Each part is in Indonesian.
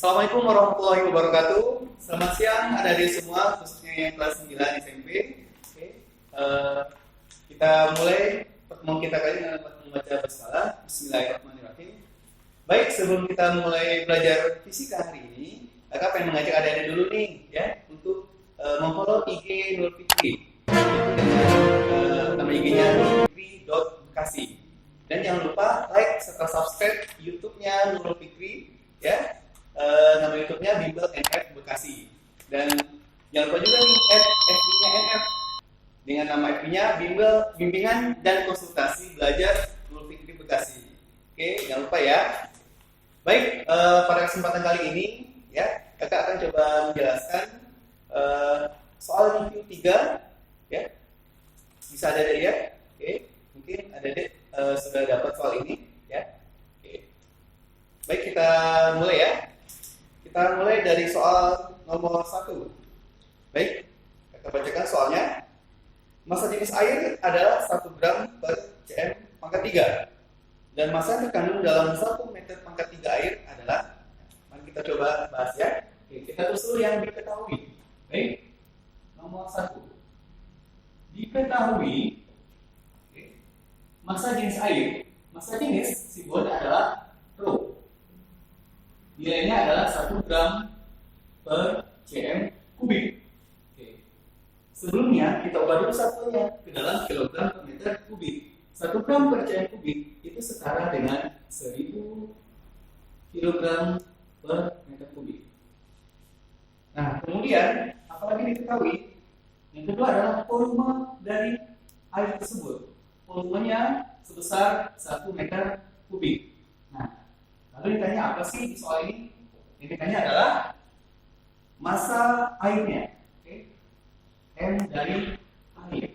Assalamualaikum warahmatullahi wabarakatuh. Selamat siang adik-adik semua, khususnya yang kelas 9 SMP. Oke. Kita mulai pertemuan kita kali ini dengan membaca basmalah. Bismillahirrahmanirrahim. Baik, sebelum kita mulai belajar fisika hari ini, kakak pengen mengajak adik-adik dulu nih, ya, untuk memfollow IG Nurul Fikri. Nama IG-nya nurulfikri.bekasi. Dan jangan lupa like serta subscribe YouTube-nya Nurul Fikri, ya. Nama YouTube-nya Bimbel NF Bekasi. Dan jangan lupa juga nih FB-nya NF dengan nama FB-nya Bimbingan dan Konsultasi Belajar Nurul Fikri Bekasi. Oke, jangan lupa ya. Baik, pada kesempatan kali ini ya, kakak akan coba menjelaskan soal review 3 ya. Bisa ada ya? Oke, mungkin ada sudah dapat soal ini ya. Oke. Baik, kita mulai ya. Kita mulai dari soal nomor 1. Baik, kita bacakan soalnya. Massa jenis air adalah 1 gram per cm pangkat 3. Dan massa yang terkandung dalam 1 meter pangkat 3 air adalah, mari kita coba bahas ya. Oke, kita telusuri yang diketahui. Baik, nomor 1. Diketahui massa jenis air. Massa jenis simbolnya adalah rho. Nilainya adalah 1 gram per cm kubik. Oke. Sebelumnya kita ubah dulu satunya ke dalam kilogram per meter kubik. 1 gram per cm kubik itu setara dengan 1000 kilogram per meter kubik. Nah, kemudian apalagi diketahui? Yang kedua adalah volume dari air tersebut. Volumenya sebesar 1 meter kubik. Nah, lalu ditanya apa sih di soal ini? Yang ditanya adalah massa airnya. Oke. M dari air.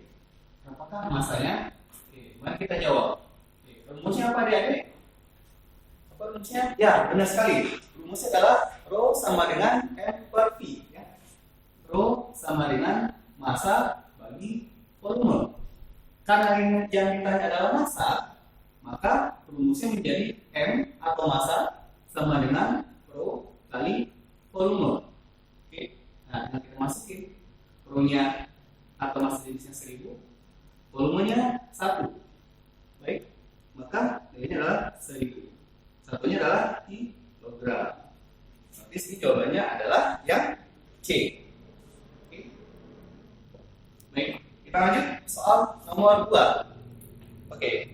Apakah massanya? Oke, mari kita jawab. Oke, rumusnya apa adik-adik? Apa rumusnya? Ya, benar sekali. Rumusnya adalah rho sama dengan M per V. Ya. Rho sama dengan massa bagi volume. Karena yang ditanya adalah massa, maka rumusnya menjadi M atau massa sama dengan rho kali volume. Oke. Nah, kita masukin rho-nya atau massa jenisnya 1000, volumenya 1. Baik, maka nilainya adalah 1000. Satunya adalah kilogram. Berarti sini jawabannya adalah yang C. Oke. Baik, kita lanjut soal nomor 2. Oke.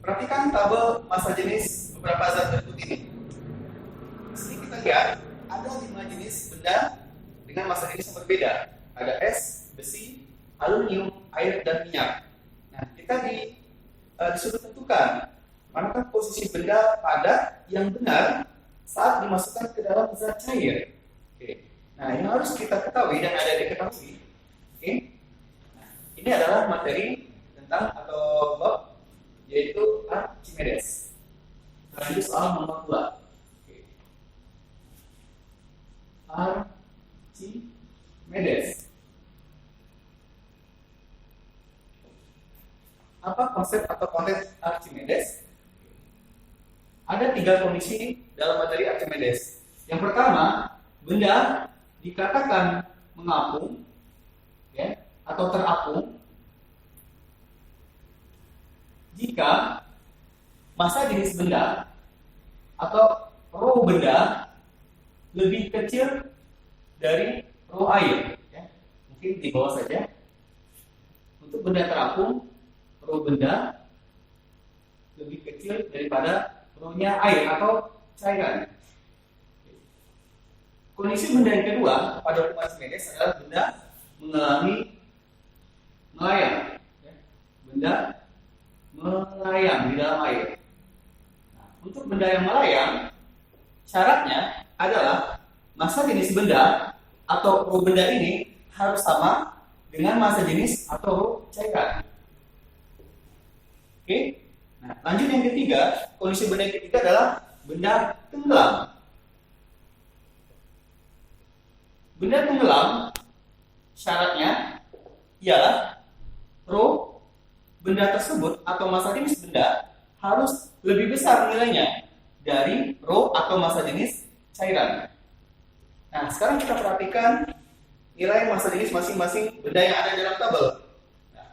Perhatikan tabel massa jenis beberapa zat berikut ini. Di sini kita lihat ada 5 jenis benda dengan massa jenis yang berbeda. Ada es, besi, aluminium, air, dan minyak. Nah, kita disuruh tentukan manakah posisi benda padat yang benar saat dimasukkan ke dalam zat cair. Oke. Nah, yang harus kita ketahui dan ada diketahui. Oke. Nah, ini adalah materi tentang atau bab yaitu Archimedes. Lanjut soal nomor 2. Oke. Archimedes. Apa konsep atau konteks Archimedes? Ada 3 kondisi dalam materi Archimedes. Yang pertama, benda dikatakan mengapung, ya, atau terapung jika massa jenis benda atau rho benda lebih kecil dari rho air. Ya. Mungkin di bawah saja. Untuk benda terapung, rho benda lebih kecil daripada rho-nya air atau cairan. Kondisi benda yang kedua pada hukum Archimedes adalah benda mengalami melayang. Ya. Benda melayang di dalam air. Nah, untuk benda yang melayang, syaratnya adalah massa jenis benda atau rho benda ini harus sama dengan massa jenis atau rho cairan. Oke. Nah, lanjut yang ketiga, kondisi benda yang ketiga adalah benda tenggelam. Benda tenggelam syaratnya ialah rho benda tersebut atau massa jenis benda harus lebih besar nilainya dari rho atau massa jenis cairan. Nah, sekarang kita perhatikan nilai massa jenis masing-masing benda yang ada dalam tabel. Nah.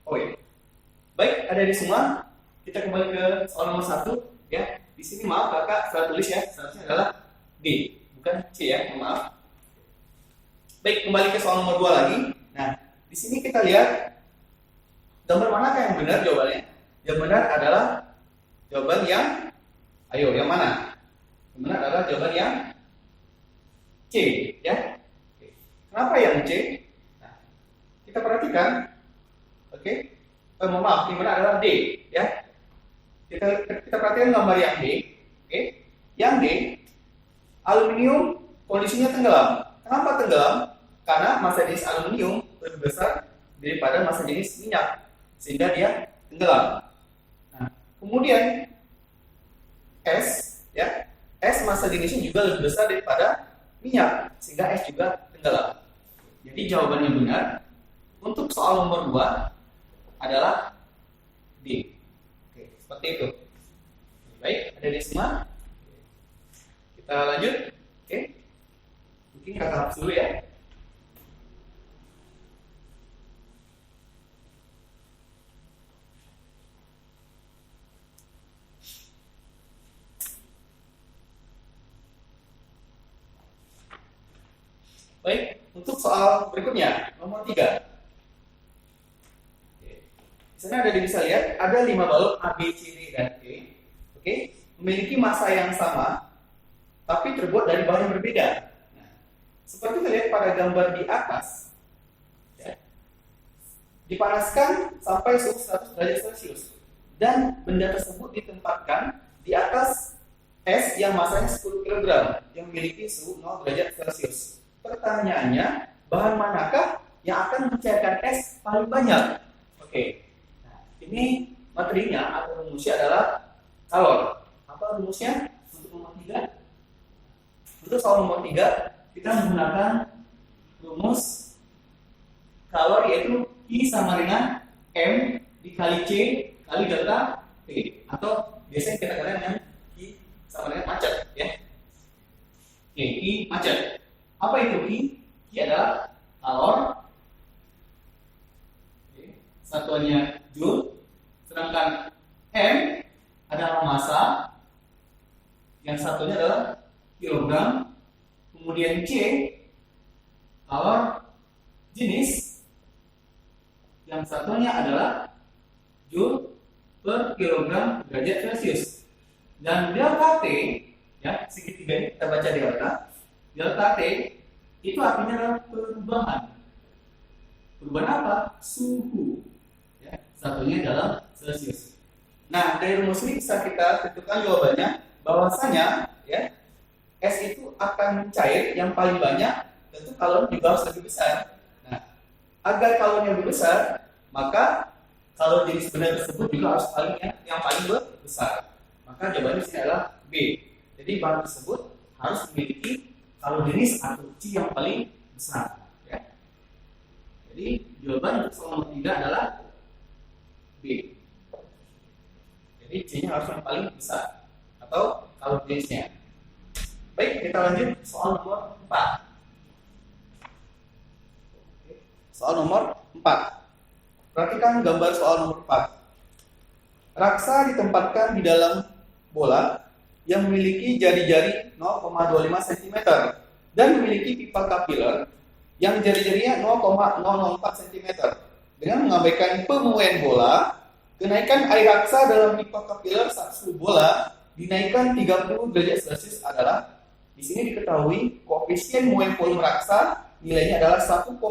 Oke. Baik, ada di semua. Kita kembali ke soal nomor 1 ya. Di sini maaf kakak salah tulis ya. Seharusnya adalah D, bukan C ya. Maaf. Baik, kembali ke soal nomor 2 lagi. Nah, di sini kita lihat gambar manakah yang benar jawabannya? Yang benar adalah jawaban yang yang mana? Yang benar adalah jawaban yang C ya. Oke. Kenapa yang C? Nah, kita perhatikan. Oke. Mohon maaf, yang benar adalah D ya. Kita perhatikan gambar yang D. Oke. Yang D, aluminium kondisinya tenggelam. Kenapa tenggelam? Karena massa jenis aluminium lebih besar daripada massa jenis minyak, sehingga dia tenggelam. Nah, kemudian S ya. S massa jenisnya juga lebih besar daripada minyak, sehingga S juga tenggelam. Jadi jawaban yang benar untuk soal nomor 2 adalah D. Oke, seperti itu. Baik, ada di semua. Kita lanjut. Oke. Mungkin kakak hapus dulu ya. Baik, untuk soal berikutnya, nomor 3. Di sana ada bisa lihat ada 5 balok A, B, C, D, dan E. Oke, memiliki massa yang sama, tapi terbuat dari bahan yang berbeda. Nah, seperti terlihat pada gambar di atas, ya, dipanaskan sampai suhu 100 derajat Celcius, dan benda tersebut ditempatkan di atas es yang massanya 10 kg yang memiliki suhu 0 derajat Celcius. Pertanyaannya, bahan manakah yang akan mencairkan es paling banyak? Oke, nah, ini materinya atau rumusnya adalah kalor. Apa rumusnya untuk nomor 3? Untuk soal nomor 3, kita menggunakan rumus kalor, yaitu I sama dengan M dikali C kali delta T, atau biasanya kita katakan dengan I sama dengan macet ya. Oke, I macet. Apa itu I? I adalah kalor, satuannya joule, sedangkan M adalah massa, yang satunya adalah kilogram, kemudian C kalor jenis, yang satunya adalah joule per kilogram derajat Celcius, dan delta T ya, segitiga ini kita baca delta T itu artinya adalah perubahan apa? Suhu ya, satunya dalam Celcius. Nah, dari rumus ini bisa kita tentukan jawabannya, bahwasanya ya, es itu akan cair yang paling banyak, tentu kalornya juga harus lebih besar. Nah, agar kalornya lebih besar, maka kalor jenis benda tersebut juga harus yang paling besar. Maka jawabannya sini adalah B. Jadi bahan tersebut harus memiliki kalor jenis atau C yang paling besar. Ya. Jadi jawaban untuk soal nomor 3 adalah B. Jadi C-nya harus yang paling besar atau kalor jenisnya. Baik, kita lanjut soal nomor 4. Soal nomor 4. Perhatikan gambar soal nomor 4. Raksa ditempatkan di dalam bola yang memiliki jari-jari 0,25 cm dan memiliki pipa kapiler yang jari-jarinya 0,004 cm. Dengan mengabaikan pemuaian bola, kenaikan air raksa dalam pipa kapiler saat suhu bola dinaikkan 30 derajat Celcius adalah, di sini diketahui koefisien muai volume raksa nilainya adalah 1,8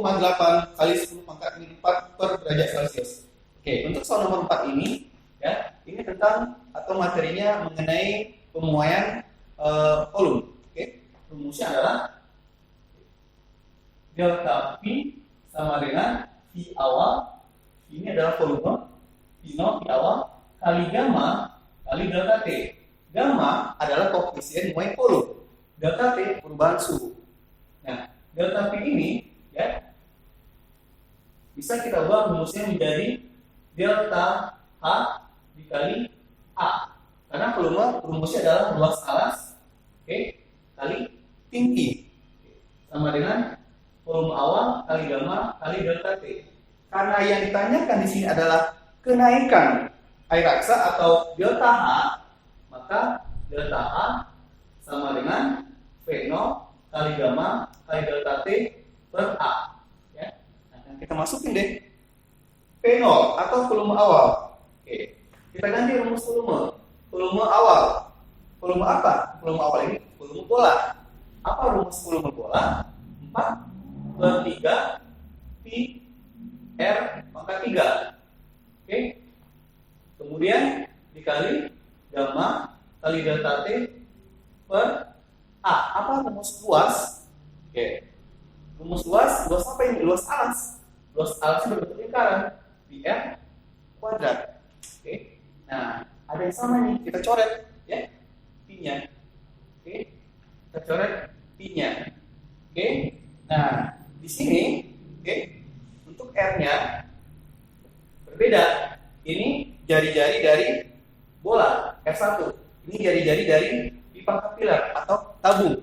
kali 10 pangkat min 4 per derajat Celcius. Oke, untuk soal nomor 4 ini ya, ini tentang atau materinya mengenai pemuaian volume. Oke, rumusnya adalah delta P sama dengan V awal, ini adalah volume, V0 V awal kali gamma kali delta T. Gamma adalah koefisien muai volume, delta T perubahan suhu. Nah, delta P ini ya bisa kita ubah rumusnya menjadi delta H dikali A, karena volume rumusnya adalah ruas alas kali tinggi sama dengan volume awal kali gamma kali delta T. Karena yang ditanyakan di sini adalah kenaikan air raksa atau delta H, maka delta H sama dengan V0 kali gamma kali delta T per A. Ya. Nah, kita masukin deh V0 atau volume awal. Oke. Kita ganti rumus volume. Volume awal. Volume apa? Volume awal ini volume bola. Apa rumus volume bola? 4/3 pi R pangkat 3. Oke. Kemudian dikali gamma kali delta T per A. Apa rumus luas? Oke. Rumus luas apa ini? Luas alas. Luas alasnya berbentuk lingkaran. Pi R kuadrat. Oke. Nah, ada yang sama nih. Kita coret ya. Pi-nya. Oke. Kita coret Pi-nya. Oke. Nah, di sini oke, untuk R-nya berbeda. Ini jari-jari dari bola R1. Ini jari-jari dari pipa kapiler atau tabung.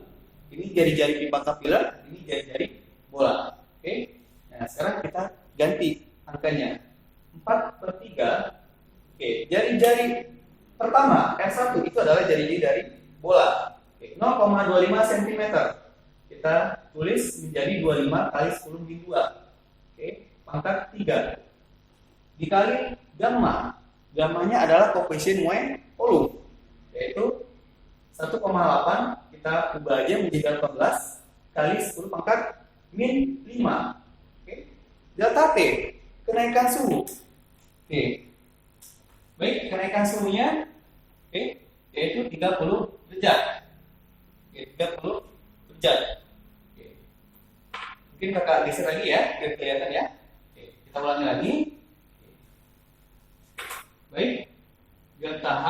Ini jari-jari pipa kapiler, ini jari-jari bola. Oke. Nah, sekarang kita ganti angkanya. 4/3. Oke, jari-jari pertama R1 itu adalah jari-jari dari bola. Oke, 0,25 cm. Kita tulis menjadi 25 kali 10 min 2. Oke, pangkat 3. Dikali gamma. Gammanya adalah koefisien Moe volume, yaitu 1,8 kita ubah aja menjadi 18 kali 10 pangkat min 5. Oke. Delta T, kenaikan suhu. Oke. Baik, kenaikan suhunya yaitu 30 derajat. Oke, 30 derajat. Oke. Mungkin kakak geser lagi ya, biar kelihatan ya. Oke, kita ulangi lagi. Baik, delta H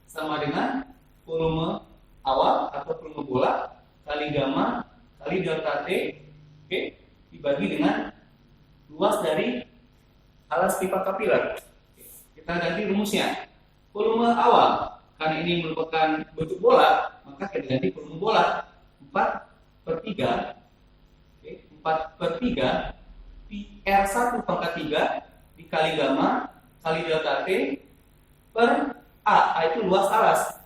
sama dengan volume awal atau volume bola kali gamma kali delta T, oke, dibagi dengan luas dari alas pipa kapiler. Oke, kita ganti rumusnya. Volume awal, karena ini merupakan bentuk bola, maka kita ganti volume bola 4/3, oke, 4/3 pi R1 pangkat 3 dikali gamma kali delta T per A itu luas alas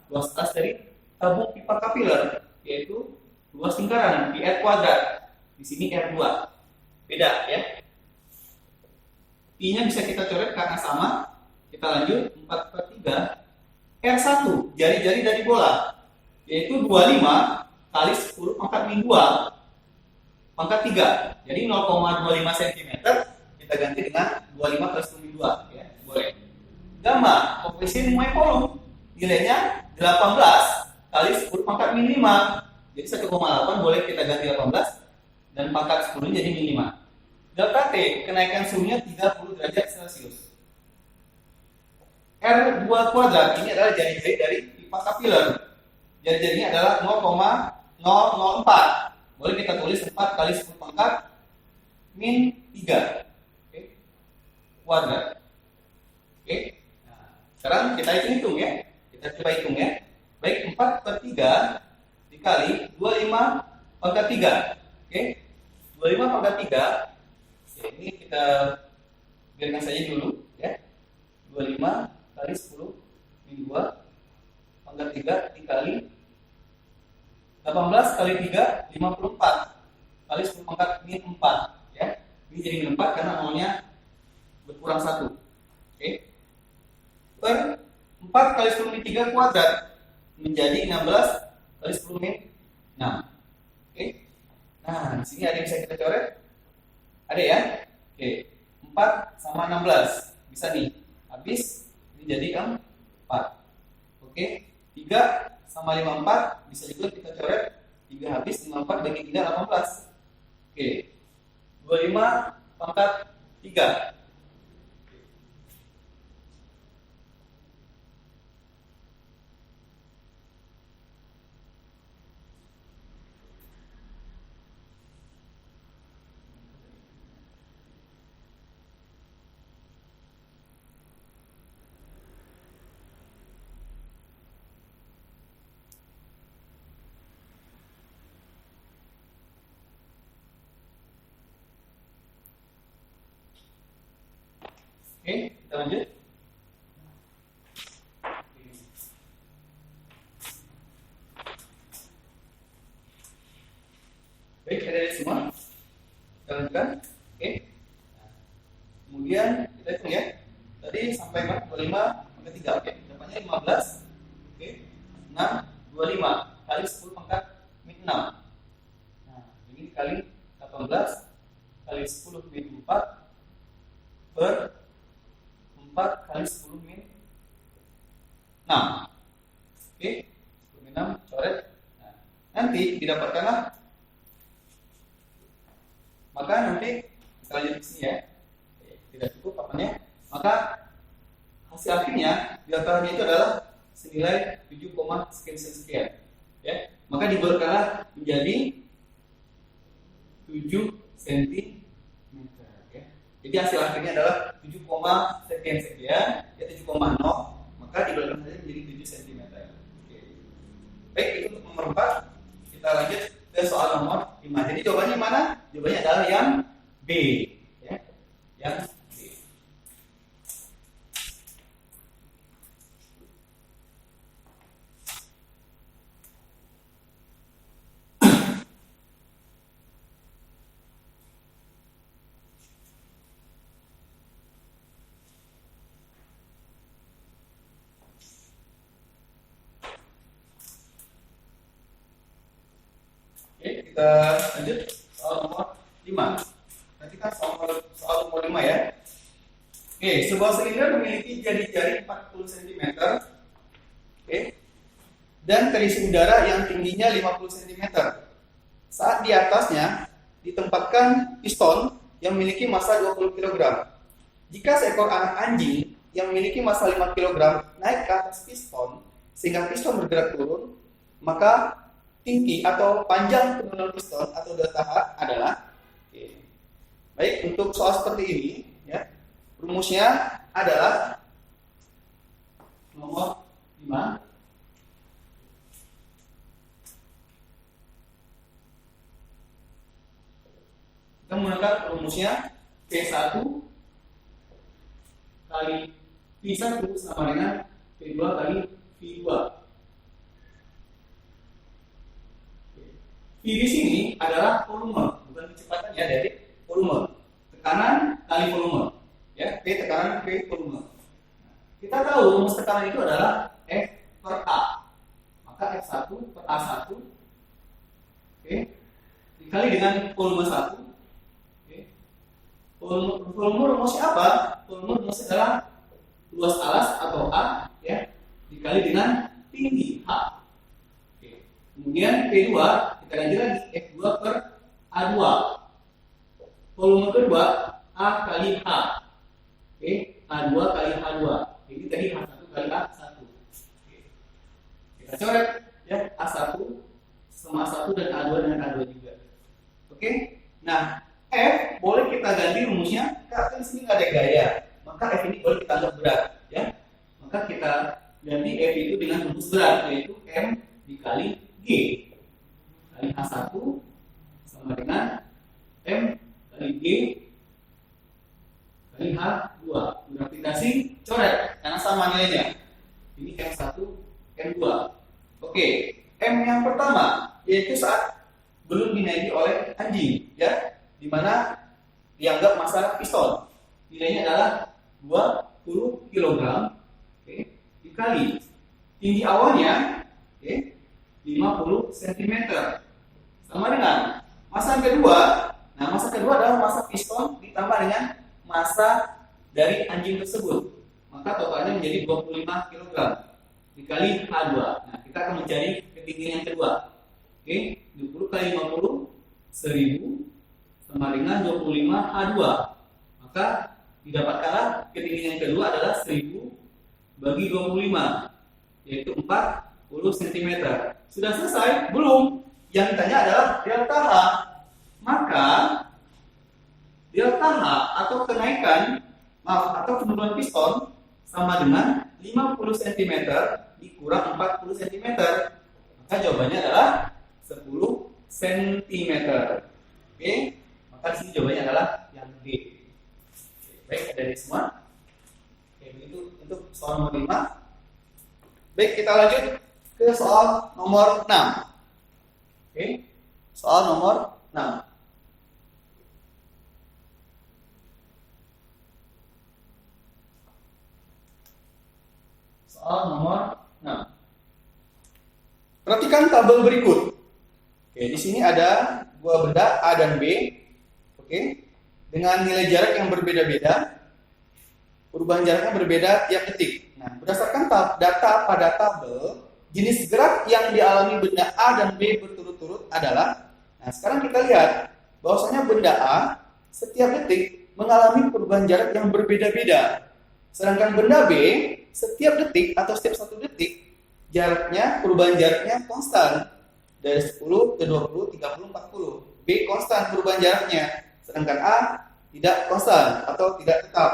dari tabung pipa kapiler, yaitu luas lingkaran pi R kuadrat. Di sini R2. Beda ya. Pi-nya bisa kita coret karena sama. Kita lanjut 4/3 R1 jari-jari dari bola, yaitu 25 kali 10 pangkat min 2 pangkat 3. Jadi 0,25 cm kita ganti dengan 25 kali 10 min 2 ya. Boleh. Gamma, koefisien Moe volume, nilainya 18 kali 10 pangkat min 5. Jadi 1,8 boleh kita ganti 18 dan pangkat 10 jadi min 5. Delta T, kenaikan suhunya 30 derajat Celcius. R2 kuadrat ini adalah jari-jari dari pipa kapiler. Jari-jarinya adalah 0,004. Boleh kita tulis 4 kali 10 pangkat min 3. Oke. Kuadrat. Oke. Nah, sekarang kita hitung ya. Kita coba hitung ya. Baik, 4/3 dikali 25 pangkat 3. Oke. 25 pangkat 3. Oke, ini kita biarkan saja dulu ya. 25 kali 10 min 2 pangkat 3 dikali 18 kali 3 54 kali 10 pangkat min 4 ya. Ini jadi min 4 karena nolnya berkurang 1. Oke. Per 4 kali 10 min 3 kuadrat menjadi 16 kali 10 min 6. Oke. Nah, di sini ada yang bisa kita coret? Ada ya? Oke. 4 sama 16. Bisa nih. Habis ini jadi 4. Oke. 3 sama 54 bisa juga kita coret. 3 habis 54 bagi 3 18. Oke. 25 pangkat 3. Oke, kita lanjut. Baik, ada semua. Kita lanjutkan. Oke. Kemudian kita hitung ya. Tadi sampai 25 pangkat 3. Oke, dapatnya 15. Oke. 6 25 kali 10 pangkat min 6. Nah, ini dikali 18 kali 10 min 4 per 4 kali 10 min 6. Oke. 10 min 6 coret. Nah, nanti didapatkanlah, maka nanti kita lanjut ke sini ya. Tidak cukup papannya. Maka hasil akhirnya deltanya itu adalah senilai 7, sekian. Ya. Maka dibulatkanlah menjadi 7 cm. Ya. Jadi hasil akhirnya adalah 7, sekian, ya 7,0. Maka dibulatkan saja menjadi 7 cm. Oke. Baik, itu untuk nomor 4. Kita lanjut ke soal nomor 5. Jadi jawabannya mana? Jawabannya adalah yang B. Ya. Yang B. Kita lanjut soal nomor 5. Nanti kan soal nomor 5 ya. Oke, sebuah silinder memiliki jari-jari 40 cm. Oke. Dan terisi udara yang tingginya 50 cm. Saat di atasnya ditempatkan piston yang memiliki massa 20 kg. Jika seekor anak anjing yang memiliki massa 5 kg naik ke atas piston sehingga piston bergerak turun, maka tinggi atau panjang penurunan piston atau delta H adalah, oke. Baik, untuk soal seperti ini ya, rumusnya adalah nomor 5. Kita menggunakan rumusnya P1 kali P1 sama dengan P2 kali V2. V di sini adalah volume, bukan kecepatan ya, dari volume. Tekanan kali volume. Ya, P tekanan, P volume. Kita tahu rumus tekanan itu adalah F per A. Maka F1 per A1, oke, dikali dengan volume 1. Oke. Volume rumusnya apa? Volume rumusnya adalah luas alas atau A, ya, dikali dengan tinggi H. Oke. Kemudian P2 kita lanjut lagi, F2 per A2. Volume kedua A kali H. Oke, A2 kali H2. Ini tadi H1 kali A1. Oke. Kita coret ya, A1 sama A1 dan A2 dengan A2 juga. Oke. Nah, F boleh kita ganti rumusnya, karena di sini nggak ada gaya. Maka F ini boleh kita anggap berat, ya. Maka kita ganti F itu dengan rumus berat, yaitu M dikali G kali H1 sama dengan M kali G kali H2. Gravitasi coret karena sama nilainya. Ini M1, M2. Oke, M yang pertama yaitu saat belum dinaiki oleh anjing, ya, di mana dianggap massa piston. Nilainya adalah 20 kg, oke, dikali tinggi awalnya, oke, 50 cm. Sama dengan massa kedua. Nah, massa kedua adalah massa piston ditambah dengan massa dari anjing tersebut. Maka totalnya menjadi 25 kg dikali H2. Nah, kita akan mencari ketinggian yang kedua. Oke, 20 kali 50 1000 sama dengan 25 H2. Maka didapatkanlah ketinggian yang kedua adalah 1000 bagi 25, yaitu 40 cm. Sudah selesai? Belum. Yang ditanya adalah delta H. Maka delta H atau kenaikan, atau penurunan piston sama dengan 50 cm dikurang 40 cm. Maka jawabannya adalah 10 cm. Oke, maka di sini jawabannya adalah yang D. Oke, baik, ada di semua. soal nomor 5. Baik, kita lanjut ke soal nomor 6. Oke. Soal nomor 6. Soal nomor 6. Perhatikan tabel berikut. Oke, di sini ada dua benda A dan B. Oke. Dengan nilai jarak yang berbeda-beda. Perubahan jaraknya berbeda tiap detik. Nah, berdasarkan data pada tabel, jenis gerak yang dialami benda A dan B berturut-turut adalah, nah sekarang kita lihat bahwasanya benda A setiap detik mengalami perubahan jarak yang berbeda-beda. Sedangkan benda B setiap detik atau setiap 1 detik jaraknya, perubahan jaraknya konstan dari 10 ke 20, 30, 40. B konstan perubahan jaraknya, sedangkan A tidak konstan atau tidak tetap.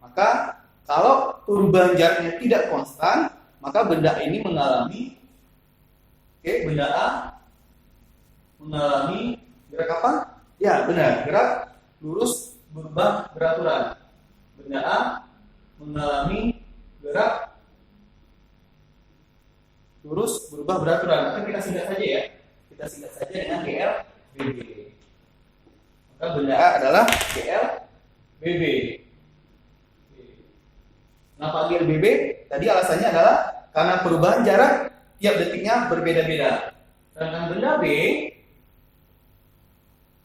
Maka kalau perubahan jaraknya tidak konstan, maka benda ini mengalami, benda A mengalami gerak apa? Ya benar, gerak lurus berubah beraturan. Benda A mengalami gerak lurus berubah beraturan. Maka kita singkat saja ya. Kita singkat saja dengan GLBB. Maka benda A adalah GLBB. Kenapa GLBB? Tadi alasannya adalah karena perubahan jarak tiap detiknya berbeda-beda. Sedangkan benda B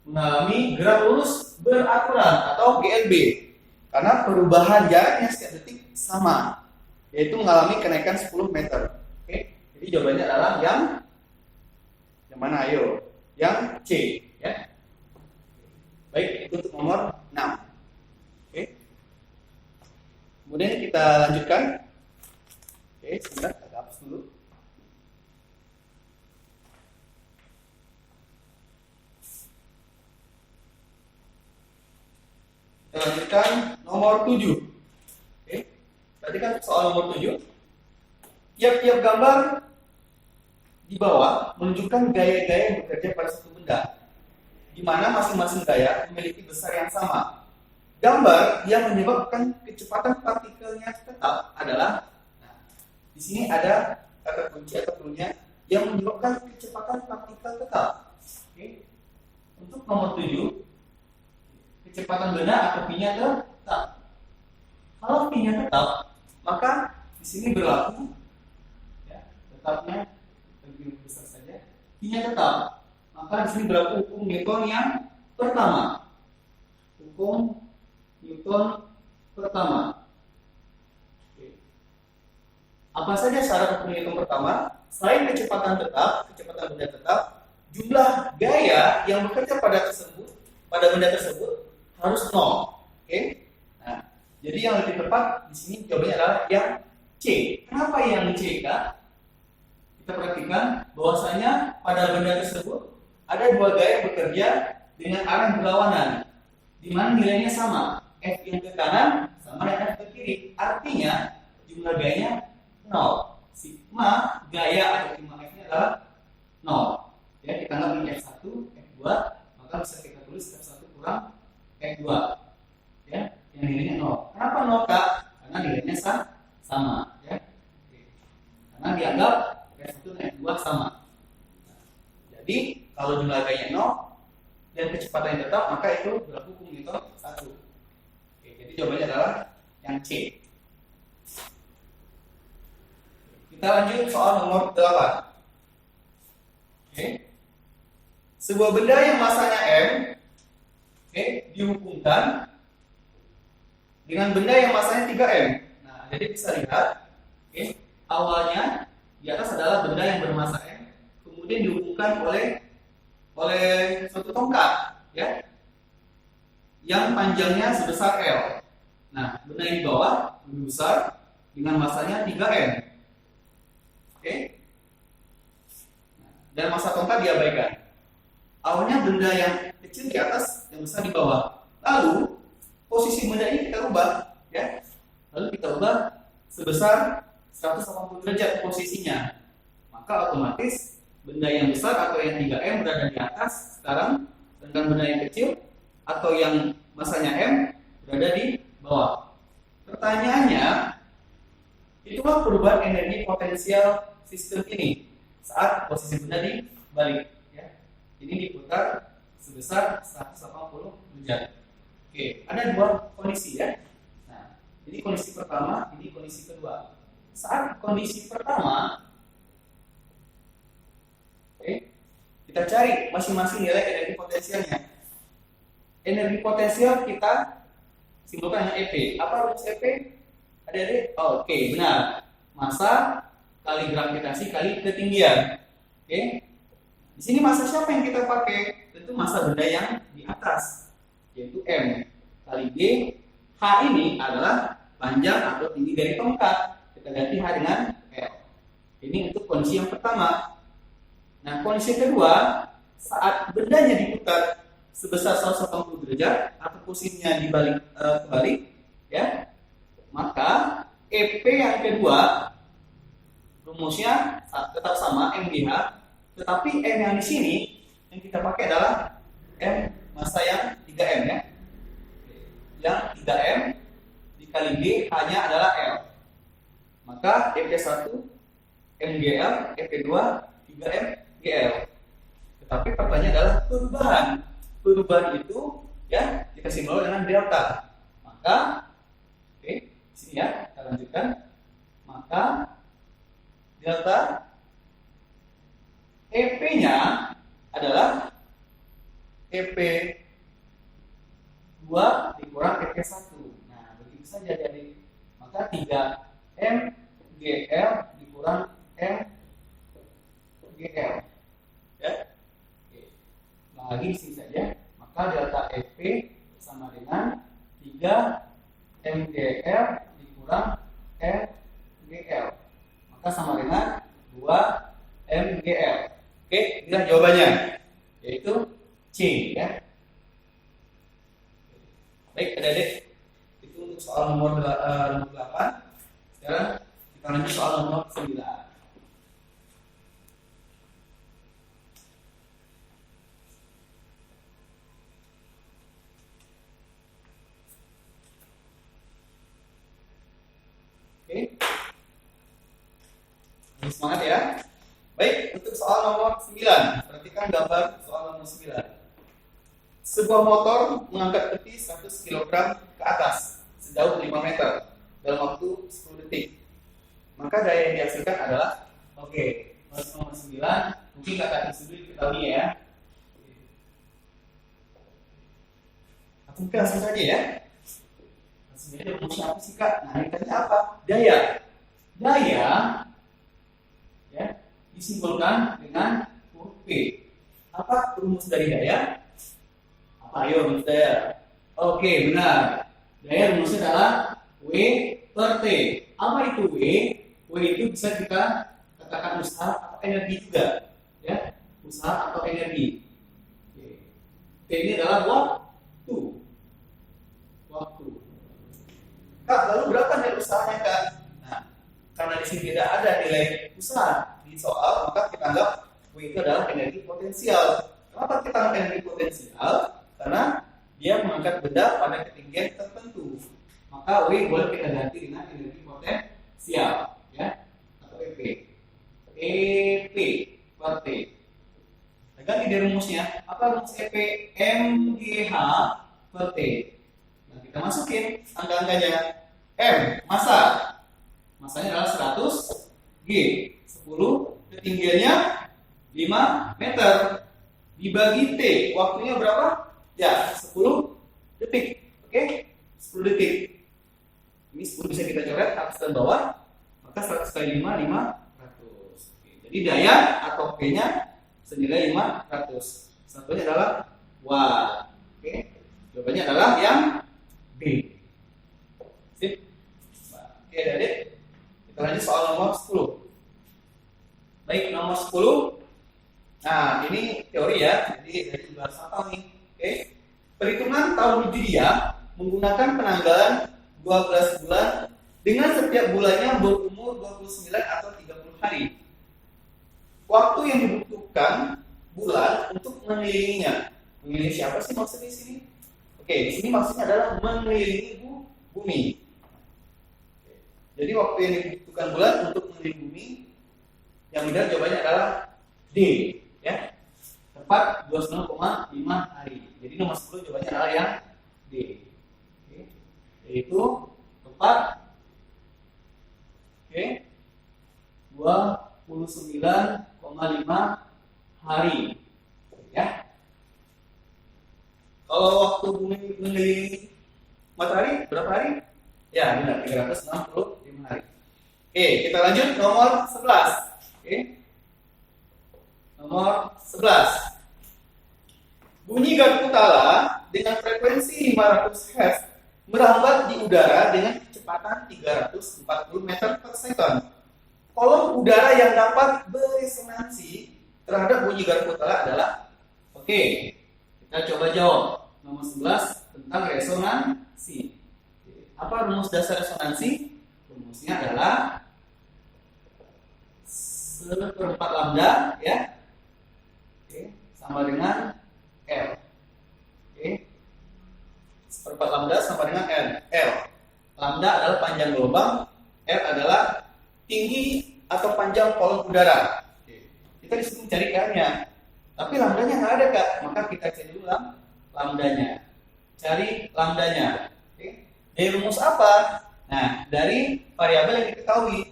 mengalami gerak lurus beraturan atau GLB karena perubahan jaraknya setiap detik sama, yaitu mengalami kenaikan 10 meter. Oke, jadi jawabannya adalah yang mana? Ayo, yang C. Ya. Baik, itu untuk nomor 6. Oke. Kemudian kita lanjutkan. Oke, sebentar, kita hapus dulu. Kita lanjutkan nomor 7. Oke. Tadi kan soal nomor 7. Tiap-tiap gambar di bawah menunjukkan gaya-gaya yang bekerja pada satu benda, di mana masing-masing gaya memiliki besar yang sama. Gambar yang menyebabkan kecepatan partikelnya tetap adalah, nah, di sini ada kata kunci atau clue-nya yang menyebabkan kecepatan partikel tetap. Oke. Untuk nomor 7, kecepatan benda atau P-nya tetap. Kalau P-nya tetap, maka di sini berlaku, ya, tetapnya lebih besar saja. P-nya tetap, maka di sini berlaku hukum Newton yang pertama. Hukum Newton pertama. Oke. Apa saja syarat hukum Newton pertama? Selain kecepatan tetap, kecepatan benda tetap, jumlah gaya yang bekerja pada benda tersebut harus 0. Oke. Nah, jadi yang lebih tepat di sini jawabannya adalah yang C. Kenapa yang C, Kak? Kita perhatikan bahwasanya pada benda tersebut ada dua gaya bekerja dengan arah yang berlawanan, di mana nilainya sama. F yang ke kanan sama dengan F ke kiri. Artinya jumlah gayanya 0. Sigma gaya atau sigma F-nya adalah 0. Ya, kita ngambil F1, F2, maka bisa kita tulis F1 kurang F2. Ya, yang nilainya 0. Kenapa 0, Kak? Karena nilainya sama, ya. Karena dianggap F1 dan F2 sama. Jadi, kalau jumlah gayanya 0 dan kecepatannya tetap, maka itu berlaku hukum Newton 1. Jadi jawabannya adalah yang C. Kita lanjut soal nomor 8. Oke. Sebuah benda yang masanya M, dihubungkan dengan benda yang masanya 3M. Nah, jadi bisa lihat, awalnya di atas adalah benda yang bermasa M, kemudian dihubungkan oleh suatu tongkat, ya, yang panjangnya sebesar L. Nah, benda yang di bawah lebih besar dengan masanya 3M. Oke. Nah, dan masa tongkat diabaikan. Awalnya benda yang kecil di atas, yang besar di bawah. Lalu posisi benda ini kita ubah, ya. Lalu kita ubah sebesar 180 derajat posisinya. Maka otomatis benda yang besar atau yang 3M berada di atas sekarang, sedangkan benda yang kecil atau yang masanya M berada di bawah. Pertanyaannya, Itulah perubahan energi potensial sistem ini saat posisi benda dibalik. Ya. Ini diputar sebesar 180 derajat. Oke, ada dua kondisi ya. Nah, ini kondisi pertama, ini kondisi kedua. Saat kondisi pertama, oke, kita cari masing-masing nilai energi potensialnya. Energi potensial kita simpulkan dengan EP. Apa rumus EP? Adik-adik? Oh, oke, benar. Massa kali gravitasi kali ketinggian. Oke. Di sini massa siapa yang kita pakai? Tentu massa benda yang di atas, yaitu M kali G. H ini adalah panjang atau tinggi dari tongkat. Kita ganti H dengan L. Ini untuk kondisi yang pertama. Nah, kondisi kedua, saat bendanya diputar sebesar 180 derajat atau posisinya dibalik kebalik, ya, maka EP yang kedua rumusnya tetap sama MGH, tetapi M yang di sini yang kita pakai adalah M massa yang 3M ya. Yang 3M dikali G hanya adalah L. Maka EP1 MGL, EP2 3M GL. Tetapi pertanyaannya adalah perubahan. Perubahan itu ya kita simbol dengan delta. Maka oke, sini ya, kita lanjutkan. Maka delta EP-nya adalah EP2 dikurang EP1. Nah, begitu saja jadi. Maka 3M GL dikurang M GL. Ya. Oke. Lagi di sini saja. Maka delta EP sama dengan 3 MGL dikurang MGL. Maka sama dengan 2 MGL. Oke, inilah jawabannya. Yaitu C ya. Baik, adik-adik. Itu untuk soal nomor 8. Sekarang kita lanjut soal nomor 9. Oke. Semangat ya. Baik, untuk soal nomor 9. Perhatikan gambar soal nomor 9. Sebuah motor mengangkat peti 100 kg ke atas sejauh 5 meter dalam waktu 10 detik. Maka daya yang dihasilkan adalah soal nomor 9. Mungkin kakak disuruh diketahui ya. Atau mungkin langsung saja ya. Sebenarnya rumusnya apa sih kak? Nah, ini tadi apa? Daya. Daya ya disimpulkan dengan huruf P. Apa rumus dari daya? Apa ayo rumus daya? Oke, benar. Daya rumusnya adalah W per T. Apa itu W? W itu bisa kita katakan usaha atau energi juga, ya. Usaha atau energi. T ini adalah waktu. Waktu. Kak, lalu berapa nilai usahanya kak? Nah, karena di sini tidak ada nilai usaha di soal, maka kita anggap W itu adalah energi potensial. Kenapa kita anggap energi potensial? Karena dia mengangkat benda pada ketinggian tertentu. Maka W boleh kita ganti dengan energi potensial, ya, atau EP. EP per T. Kita ganti dari rumusnya. Apa rumus EP? MGH per T. Nah, kita masukin angka-angkanya. M, massa. Massanya adalah 100. G, 10. Ketinggiannya 5 meter. Dibagi T, waktunya berapa? Ya, 10 detik. Oke? 10 detik. Ini 10 bisa kita coret atas dan bawah. Maka 100 kali 5, 500. Oke. Jadi daya atau P-nya senilai 500. Satunya adalah Watt. Oke? Jawabannya adalah yang B. Sip. Oke, adik. Kita lanjut soal nomor 10. Baik, nomor 10. Nah, ini teori ya. Jadi dari bahas apa nih? Oke. Perhitungan tahun Hijriah menggunakan penanggalan 12 bulan dengan setiap bulannya berumur 29 atau 30 hari. Waktu yang dibutuhkan bulan untuk mengelilinginya. Mengelilingi siapa sih maksudnya di sini? Oke, di sini maksudnya adalah mengelilingi bumi. Jadi waktu yang dibutuhkan bulan untuk mengelilingi bumi, yang benar jawabannya adalah D, ya. Tepat 29,5 hari. Jadi nomor 10 jawabannya adalah yang D. Oke. Yaitu tepat 29,5 hari. Ya. Kalau waktu bumi mengelilingi matahari berapa hari? Ya, benar, 365 hari. Oke, kita lanjut nomor 11. Oke. Nomor 11. Bunyi Garputala dengan frekuensi 500 Hz merambat di udara dengan kecepatan 340 meter per second. Kolom udara yang dapat beresonansi terhadap bunyi Garputala adalah, oke, kita coba jawab. Nomor 11 tentang resonansi. Apa rumus dasar resonansi? Rumusnya adalah seperempat lambda, ya, sama dengan L. Seperempat lambda sama dengan L. Lambda adalah panjang gelombang, L adalah tinggi atau panjang kolom udara. Kita disuruh mencari L-nya, tapi lambdanya nggak ada, Kak. Maka kita cari dulu lambdanya. Cari lambdanya. Dari rumus apa? Nah, dari variabel yang diketahui.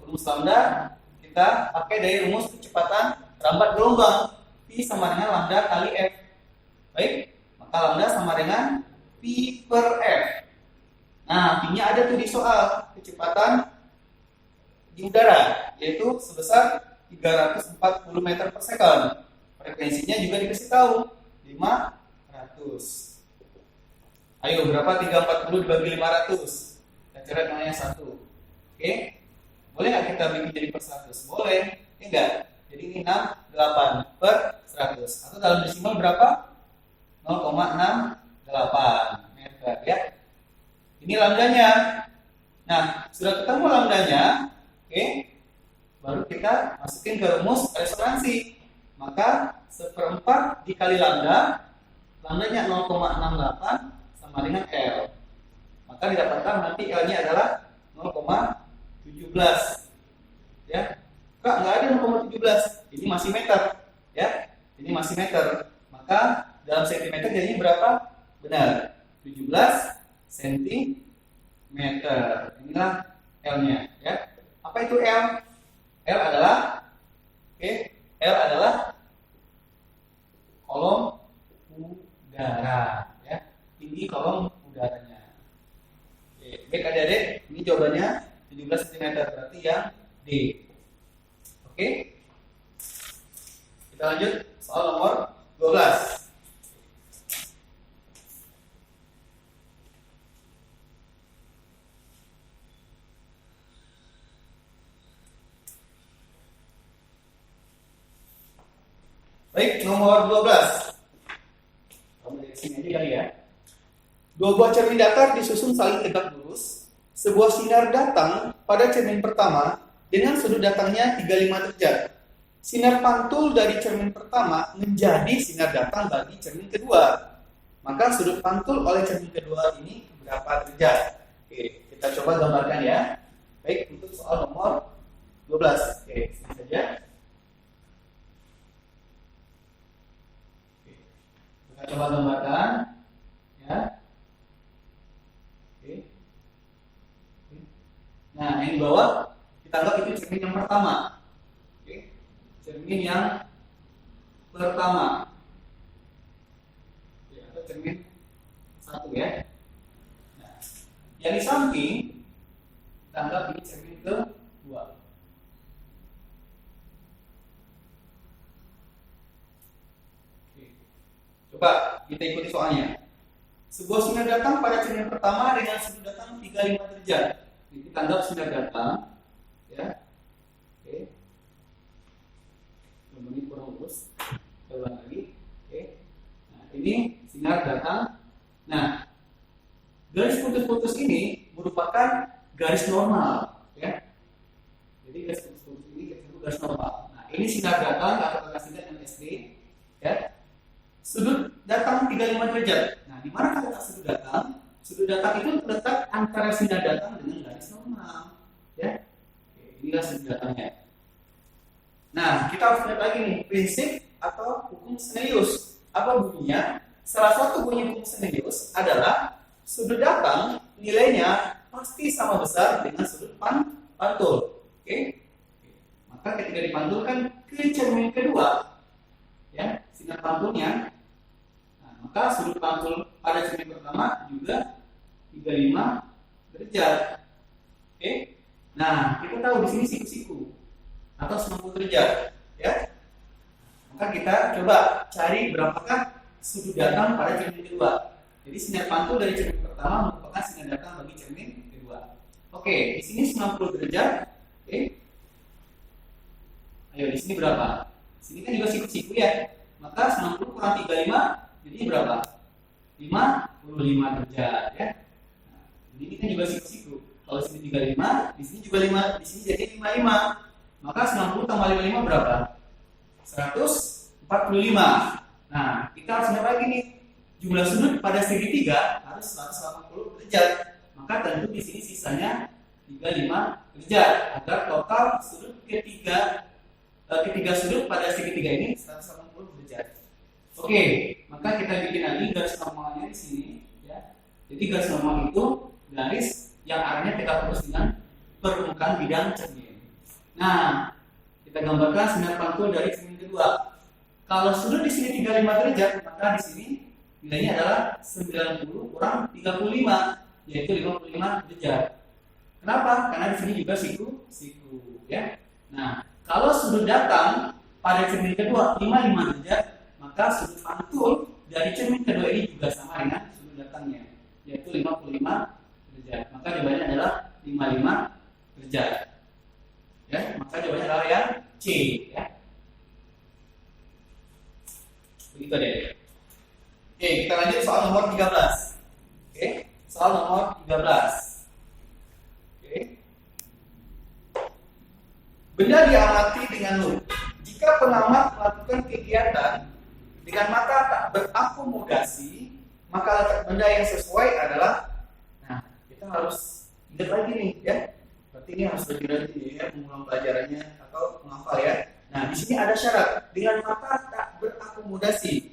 Rumus lambda kita pakai dari rumus kecepatan rambat gelombang. P sama dengan lambda kali F. Baik, maka lambda sama dengan P per F. Nah, P-nya ada tuh di soal kecepatan di udara, yaitu sebesar 340 meter per second. Frekuensinya juga dikasih tahu 500. Ayo, berapa 340 dibagi 500? Kita coret nolnya 1. Oke? Boleh nggak kita bikin jadi per 100? Boleh. Ya enggak? Jadi ini 68 per 100. Atau dalam desimal berapa? 0,68 meter, ya. Ini lambdanya. Nah, sudah ketemu lambdanya, oke? Baru kita masukin ke rumus resonansi. Maka seperempat dikali lambda, lambdanya 0,68 sama dengan L. Maka didapatkan nanti L-nya adalah 0,17. Ya. Kak, nggak ada 0,17. Ini masih meter, ya. Ini masih meter. Maka dalam sentimeter jadinya berapa? Benar, 17 sentimeter. Inilah L-nya, ya. Apa itu L? L adalah L adalah kolom udara, ya. Tinggi kolom udaranya. Baik adik-adik, ini jawabannya 17 cm, berarti yang D. Oke. Kita lanjut soal nomor 12. Baik, nomor 12. Kamu dari sini aja kali ya. Dua buah cermin datar disusun saling tegak lurus. Sebuah sinar datang pada cermin pertama dengan sudut datangnya 35 derajat. Sinar pantul dari cermin pertama menjadi sinar datang bagi cermin kedua. Maka sudut pantul oleh cermin kedua ini berapa derajat? Oke, kita coba gambarkan ya. Baik, untuk soal nomor 12. Oke, sini saja. Oke, kita coba gambarkan ya. Nah, yang di bawah kita anggap itu cermin yang pertama. Oke. Cermin yang pertama. Ya, atau cermin satu ya. Nah, yang di samping kita anggap ini cermin kedua. Oke. Coba kita ikuti soalnya. Sebuah sinar datang pada cermin pertama dengan sudut datang 35 derajat. Jadi kita anggap sinar datang, ya. Oke. Ini kurang lurus. Kita ulang lagi. Oke. Nah, ini sinar datang. Nah, garis putus-putus ini merupakan garis normal, ya. Jadi garis putus-putus ini disebut garis normal. Nah, ini sinar datang atau kakak singkat SD, ya. Sudut datang 35 derajat. Nah, di mana letak sudut datang? Sudut datang itu terletak antara sinar datang dengan garis garis normal, ya. Oke, inilah sudut datangnya. Nah, kita harus lihat lagi nih prinsip atau hukum Snellius. Apa bunyinya? Salah satu bunyi hukum Snellius adalah sudut datang nilainya pasti sama besar dengan sudut pantul. Oke? Maka ketika dipantulkan ke cermin kedua, ya, sinar pantulnya, nah, maka sudut pantul pada cermin pertama juga 35 derajat. Oke? Nah, kita tahu di sini siku-siku atau 90 derajat, ya. Maka kita coba cari berapakah sudut datang pada cermin kedua. Jadi sinar pantul dari cermin pertama merupakan sinar datang bagi cermin kedua. Oke, di sini 90 derajat. Oke. Ayo, di sini berapa? Di sini kan juga siku-siku ya. Maka 90 kurang 35 jadi berapa? 55 derajat, ya. Nah, ini kan juga siku-siku. Kalau sini 35, di sini juga 5, di sini jadi 55. Maka 90 tambah 55 berapa? 145. Nah, kita harus lihat lagi nih. Jumlah sudut pada segitiga harus 180 derajat. Maka tentu di sini sisanya 35 derajat agar total sudut ketiga sudut pada segitiga ini 180 derajat. Oke, maka kita bikin lagi garis normalnya di sini, ya. Jadi garis normal itu garis yang arahnya tegak lurus dengan permukaan bidang cermin. Nah, kita gambarkan sinar pantul dari cermin kedua. Kalau sudut di sini 35 derajat, maka di sini nilainya adalah 90 kurang 35, yaitu 55 derajat. Kenapa? Karena di sini juga siku, ya. Nah, kalau sudut datang pada cermin kedua 55 derajat, maka sudut pantul dari cermin kedua ini juga sama dengan sudut datangnya, yaitu 55 derajat. Maka jawabannya adalah 55 derajat. Ya, maka jawabannya adalah yang C, ya. Begitu deh. Oke, kita lanjut soal nomor 13. Oke, soal nomor 13. Oke. Benda diamati dengan lup. Jika pengamat melakukan kegiatan dengan mata tak berakomodasi, maka letak benda yang sesuai adalah, nah, kita harus ingat lagi nih, ya. Berarti ini harus lebih rajin ya, mengulang pelajarannya atau menghafal ya. Nah, di sini ada syarat dengan mata tak berakomodasi.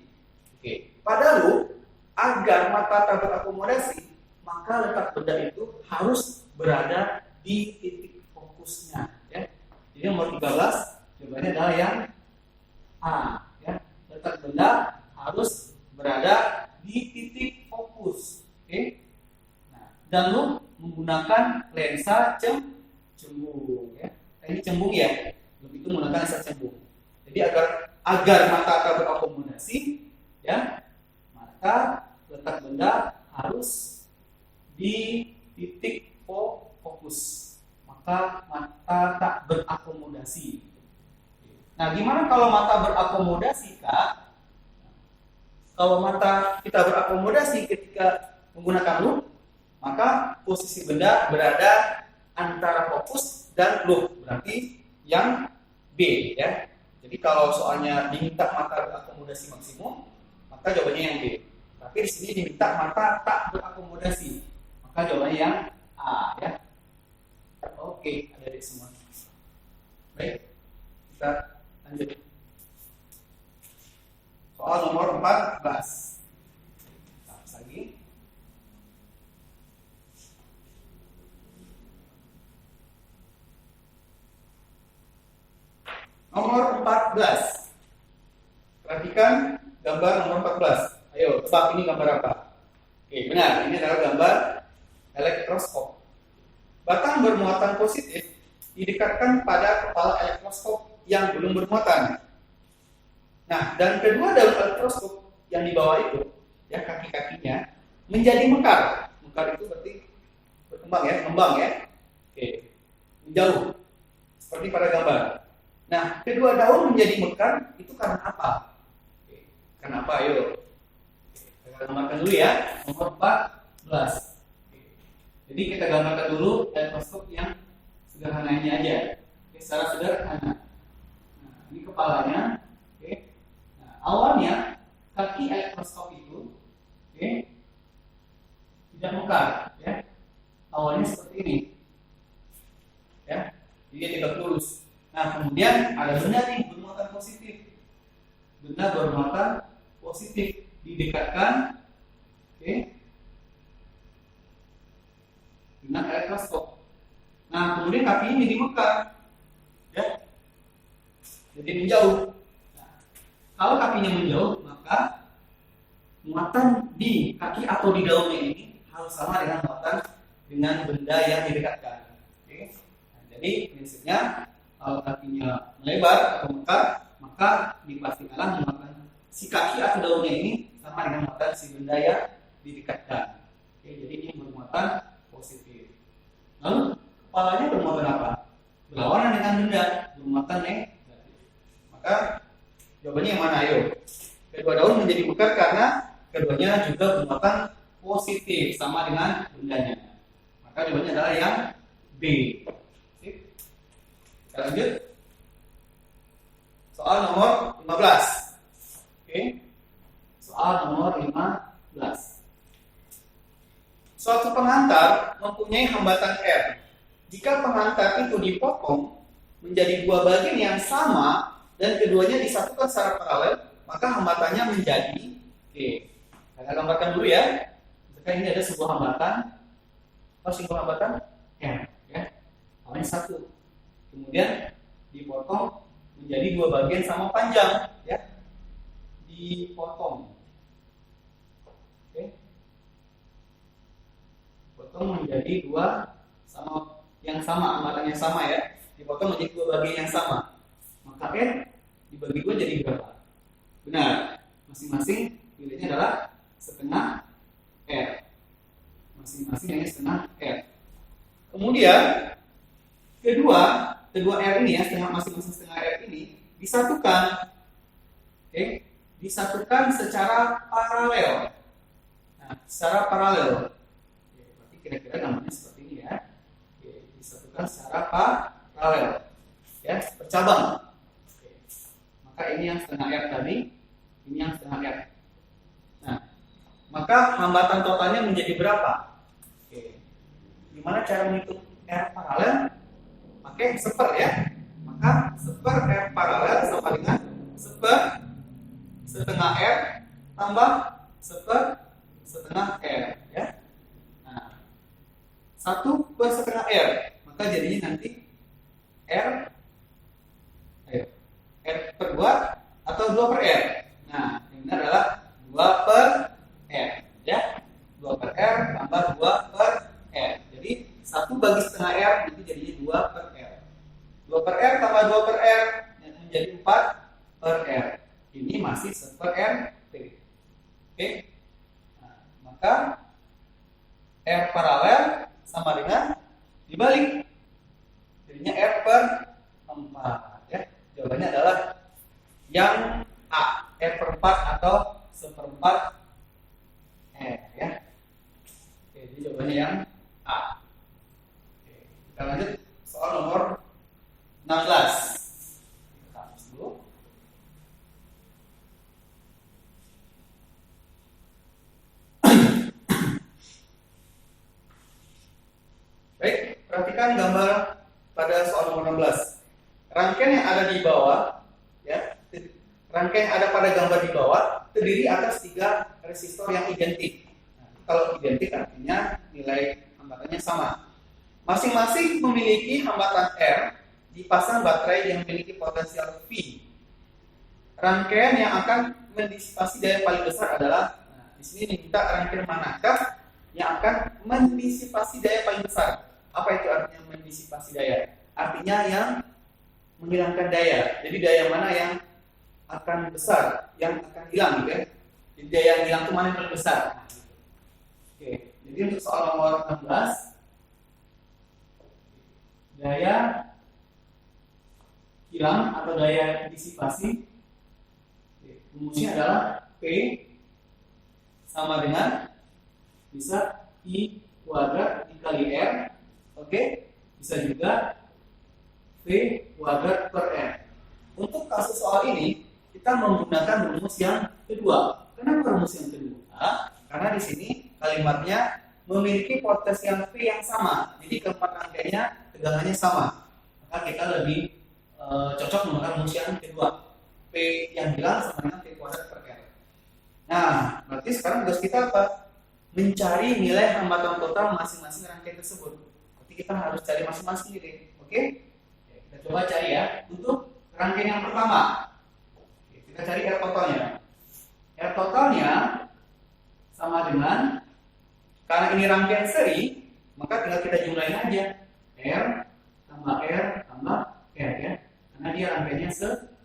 Oke, pada lup, agar mata tak berakomodasi, maka letak benda itu harus berada di titik fokusnya, ya. Jadi nomor 13 jawabannya adalah yang A, ya. Letak benda harus berada di titik fokus. Oke. Nah, dan lup menggunakan lensa cembung, ya. Ini cembung ya. Lup itu menggunakan lensa cembung. Jadi agar mata tak berakomodasi, ya, maka letak benda harus di titik fokus. Maka mata tak berakomodasi. Nah, gimana kalau mata berakomodasi, Kak? Kalau mata kita berakomodasi ketika menggunakan lup, maka posisi benda berada antara fokus dan lup. Berarti yang B, ya. Jadi kalau soalnya diminta mata berakomodasi maksimum, maka jawabannya yang B. Tapi di sini diminta mata tak berakomodasi, maka jawabannya yang A, ya. Oke, adik-adik semua. Baik, kita lanjut. Soal nomor 14. Tahap lagi. Nomor 14. Perhatikan gambar nomor 14. Ayo, tebak ini gambar apa? Oke, benar. Ini adalah gambar elektroskop. Batang bermuatan positif didekatkan pada kepala elektroskop yang belum bermuatan. Nah, dan kedua daun elektroskop yang di bawah itu, ya, kaki-kakinya menjadi mekar. Mekar itu berarti berkembang ya, mengembang ya. Oke, menjauh seperti pada gambar. Nah, kedua daun menjadi mekar itu karena apa? Oke, karena apa? Ayo, kita gambarkan dulu ya, nomor 14. Oke. Jadi kita gambarkan dulu elektroskop yang sederhana ini aja. Oke, secara sederhana. Nah, ini kepalanya. Oke. Nah, awalnya kaki elektroskop itu, oke, tidak mekar, ya. Awalnya seperti ini. Jadi tegak lurus. Nah, kemudian ada benda nih bermuatan positif. Benda bermuatan positif didekatkan, oke, dengan elektroskop. Nah, kemudian kakinya jadi mekar, ya, jadi menjauh. Nah, kalau kakinya menjauh, maka muatan di kaki atau di daunnya ini harus sama dengan muatan dengan benda yang didekatkan. Oke. Nah, jadi prinsipnya kalau kakinya melebar atau mekar, maka dipastikanlah muatan si kaki atau daunnya ini sama dengan muatan si benda yang didekatkan. Oke, jadi ini bermuatan positif. Lalu kepalanya bermuatan apa? Berlawanan dengan benda, bermuatan negatif. Maka jawabannya yang mana? Ayo. Kedua daun menjadi mekar karena keduanya juga bermuatan positif sama dengan bendanya. Maka jawabannya adalah yang B. Kita lanjut. Soal nomor 15. Oke. Soal nomor 15. Suatu pengantar mempunyai hambatan R. Jika pengantar itu dipotong menjadi dua bagian yang sama dan keduanya disatukan secara paralel, maka hambatannya menjadi, oke, kita gambarkan dulu ya. Misalkan ini ada sebuah hambatan, apa simbol hambatan? R, ya, awalnya satu, kemudian dipotong menjadi dua bagian sama panjang, ya, dipotong, oke, dipotong menjadi dua sama yang sama, hambatannya sama ya, dipotong menjadi dua bagian yang sama, maka R dibagi dua jadi berapa? Benar, masing-masing nilainya adalah setengah R. Masing-masing nilainya setengah R. Kemudian kedua R ini ya, masing-masing setengah R ini disatukan. Oke, disatukan secara paralel. Nah, secara paralel. Oke, berarti kira-kira gambarnya seperti ini ya. Oke, disatukan secara paralel. Ya, bercabang. Oke. Maka ini yang setengah R tadi, ini yang setengah R. Nah, maka hambatan totalnya menjadi berapa? Oke. Gimana cara menghitung R paralel? Pakai seper ya. Maka seper R paralel sama dengan seper setengah R tambah seper setengah R ya. Nah, 1/setengah R, maka jadinya nanti R per 2 atau 2/R. Nah, ini adalah 2/R ya. 2/R tambah 2/R. Jadi 1 bagi setengah R nanti jadinya 2/R. 2/R tambah 2/R yang menjadi 4/R. Ini masih 1/RT. Oke. Nah, maka R paralel sama dengan dibalik. Jadinya R per 4 ya. Jawabannya adalah yang A, R per 4 atau 1/4 R ya. Oke, jadi jawabannya yang A. Oke, kita lanjut soal nomor 16. Kita hapus dulu. Baik, perhatikan gambar pada soal nomor 16. Rangkaian yang ada di bawah, ya, rangkaian yang ada pada gambar di bawah terdiri atas 3 resistor yang identik. Nah, kalau identik artinya nilai hambatannya sama. Masing-masing memiliki hambatan R dipasang baterai yang memiliki potensial V. Rangkaian yang akan mendisipasi daya paling besar adalah, nah, di sini diminta rangkaian manakah yang akan mendisipasi daya paling besar. Apa itu artinya mendisipasi daya? Artinya yang menghilangkan daya. Jadi daya mana yang akan besar, yang akan hilang gitu ya. Jadi daya yang hilang itu mana yang paling besar. Nah, gitu. Oke, jadi untuk soal nomor 16, daya hilang atau daya disipasi rumusnya adalah P sama dengan bisa I kuadrat dikali R. Oke, bisa juga V kuadrat per R. Untuk kasus soal ini kita menggunakan rumus yang kedua. Kenapa rumus yang kedua? Karena di sini kalimatnya memiliki potensial V yang sama. Jadi keempat rangkaiannya tegangannya sama. maka kita lebih cocok menggunakan rumus yang kedua. P yang hilang sama dengan P kuadrat per R. Nah, berarti sekarang tugas kita apa? Mencari nilai hambatan total masing-masing rangkaian tersebut. Berarti kita harus cari masing-masing nilai. Oke? Kita coba cari ya. Untuk rangkaian yang pertama, kita cari R totalnya. R totalnya sama dengan, karena ini rangkaian seri, maka tinggal kita jumlahin aja. R tambah R tambah R ya. Karena dia rangkaiannya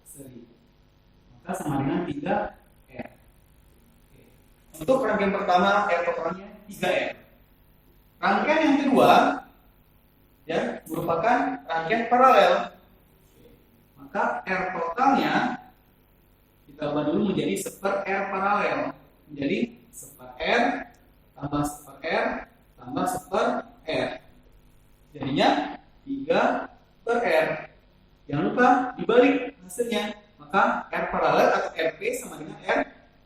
seri. Maka sama dengan 3R. Untuk rangkaian pertama R totalnya 3R. Rangkaian yang kedua ya merupakan rangkaian paralel. Maka R totalnya kita ubah dulu menjadi seper R paralel. Menjadi seper R tambah seper R tambah seper R. Jadinya 3 per R. Jangan lupa dibalik hasilnya. Maka R paralel atau RP sama dengan R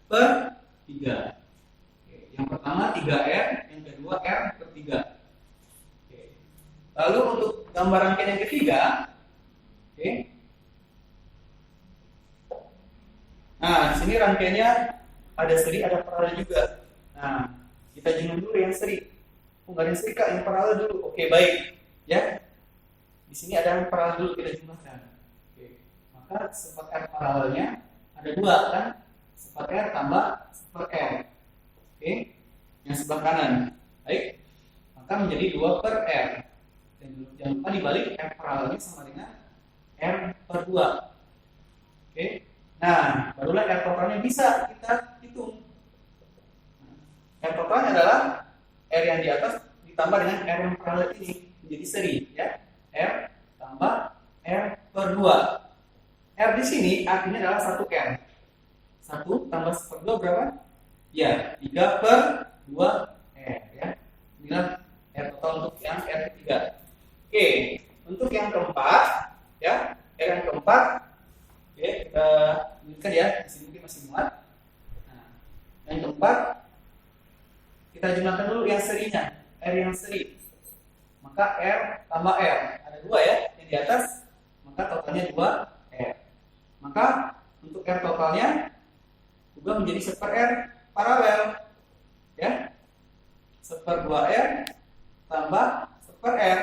per 3. Yang pertama 3R, yang kedua R per 3. Lalu untuk gambar rangkaian yang ketiga, nah di sini rangkaiannya ada seri, ada paralel juga. Nah kita jumlah dulu yang seri. Nggak ada yang seri kak, yang paralel dulu. Oke baik, ya. Di sini ada yang paralel dulu, kita jumlahkan. Maka seper R paralelnya ada 2 kan? Seper R tambah seper R. Yang sebelah kanan. Baik. Maka menjadi 2 per R. Dan jangan lupa dibalik R paralelnya sama dengan R per 2. Nah, barulah R totalnya bisa kita hitung. R totalnya adalah R yang di atas ditambah dengan R yang paralel ini menjadi seri ya. R tambah R per 2. R di sini artinya adalah 1 R. 1 tambah per 2 berapa? Ya, 3 per 2 R ya. Inilah R total untuk yang R ketiga. Untuk yang keempat ya, R yang keempat kita tunjukkan ya, di sini mungkin masih muat. Nah, yang keempat kita jumlahkan dulu yang serinya, R yang seri. Maka R tambah R, ada 2 ya, yang di atas, maka totalnya 2 R. Maka untuk R totalnya juga menjadi seper R paralel ya, seper 2R tambah seper R,